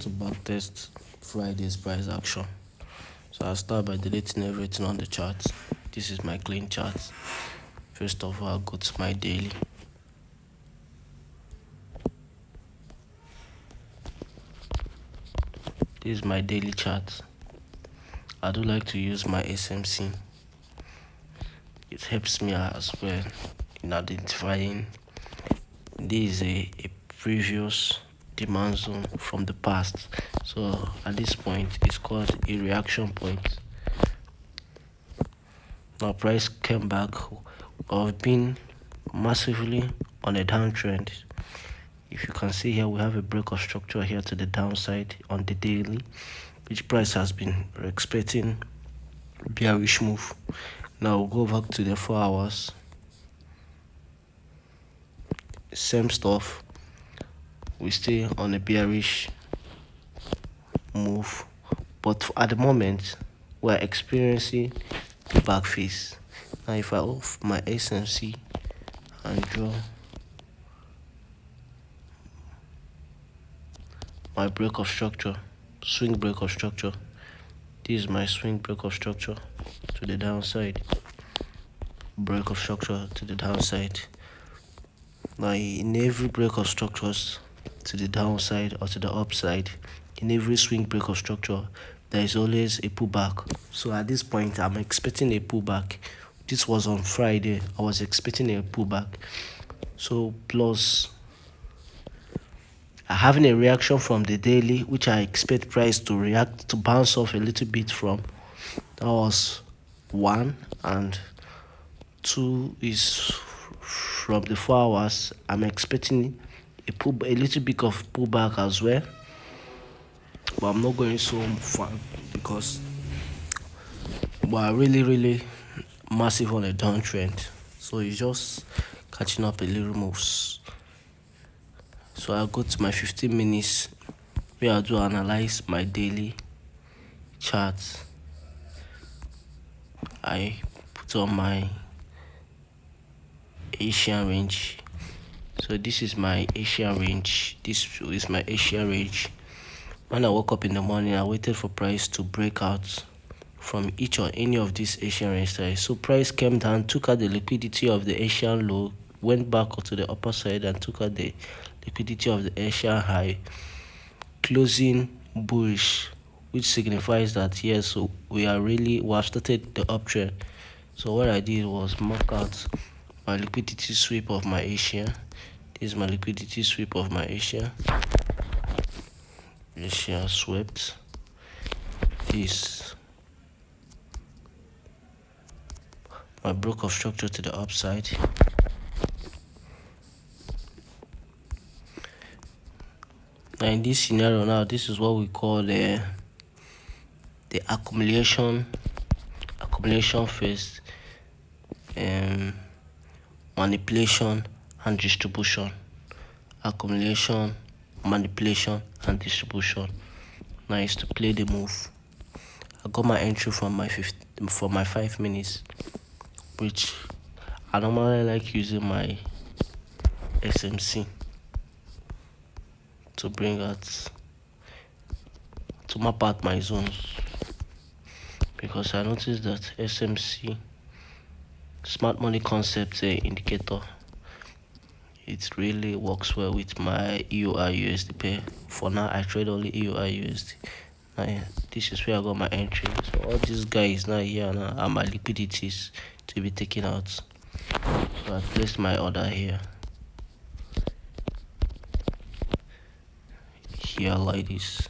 want to backtest Friday's price action. So I'll start by deleting everything on the chart. This is my clean chart. First of all, I'll go to my daily. This is my daily chart. I do like to use my SMC. It helps me as well in identifying this is a previous demand zone from the past. So at this point, it's called a reaction point. Now price came back of being massively on a downtrend. If you can see here, we have a break of structure here to the downside on the daily, which price has been expecting bearish move. Now we'll go back to the 4 hours. Same stuff. We stay on a bearish move, but at the moment we're experiencing the back face. Now if I off my SMC and draw my break of structure, swing break of structure, this is my swing break of structure to the downside, break of structure to the downside. Now in every break of structures to the downside or to the upside, in every swing break of structure, there is always a pullback. So at this point, I'm expecting a pullback. This was on Friday. I was expecting a pullback. So plus having a reaction from the daily, which I expect price to react, to bounce off a little bit from. That was 1, and 2 is from the 4 hours. I'm expecting a little bit of pullback as well, but I'm not going so far because we're really massive on a downtrend, so it's just catching up a little moves. So I'll go to my 15 minutes where I do analyze my daily charts. I put on my Asian range. So this is my Asian range. This is my Asian range. When I woke up in the morning, I waited for price to break out from each or any of these Asian range size. So price came down, took out the liquidity of the Asian low, went back to the upper side and took out the liquidity of the Asian high, closing bullish, which signifies that yes, so we have started the uptrend. So what I did was mark out my liquidity sweep of my Asian. This is my liquidity sweep of my Asian swept. This my break of structure to the upside. Now in this scenario, now this is what we call the accumulation phase, manipulation and distribution. Accumulation, manipulation and distribution. Now is to play the move. I got my entry from my 5 minutes, which I normally like using my SMC to map out my zones, because I noticed that SMC, smart money concept indicator, it really works well with my EUR USD pair. For now, I trade only EUR USD. Now, this is where I got my entry. So all these guys now here now are my liquidities to be taken out. So I placed my order here. Here like this.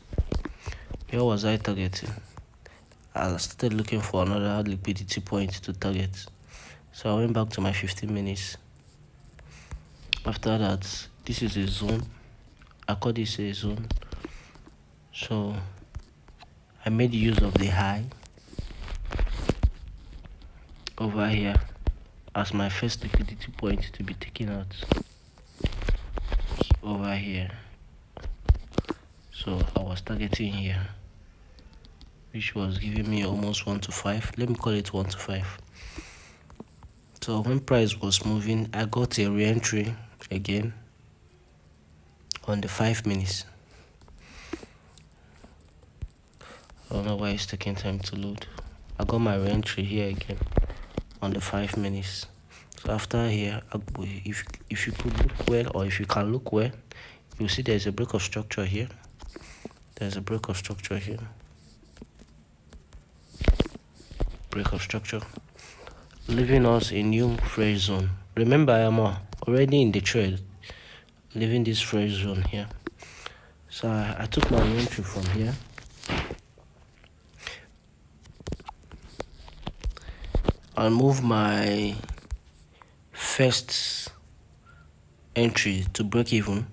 Where was I targeting? I started looking for another liquidity point to target. So I went back to my 15 minutes. After that, this is a zone. I call this a zone. So I made use of the high over here as my first liquidity point to be taken out over here. So I was targeting here, which was giving me almost 1 to 5. Let me call it 1 to 5. So when price was moving, I got a re-entry again on the 5 minutes. I don't know why it's taking time to load. I got my re-entry here again on the 5 minutes. So after here, if you could look well, or if you can look well, you'll see there's a break of structure here. There's a break of structure here. Break of structure, leaving us a new fresh zone. Remember, I am already in the trade, leaving this fresh zone here. So I took my entry from here. I'll move my first entry to break even.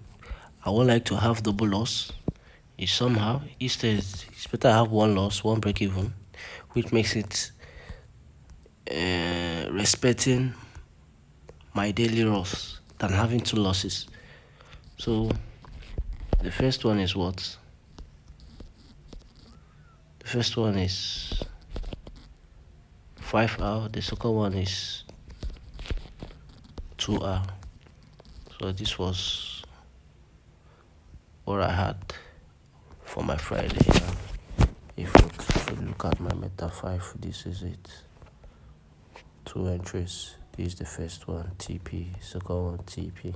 I would like to have double loss. It's somehow instead it's better I have one loss, one break even, which makes it respecting my daily loss than having two losses. So the first one is what? The first one is 5 hour, the second one is 2 hour. So this was what I had for my Friday. If you look at my meta 5, this is it. 2 entries. This is the first one, TP, second one, TP.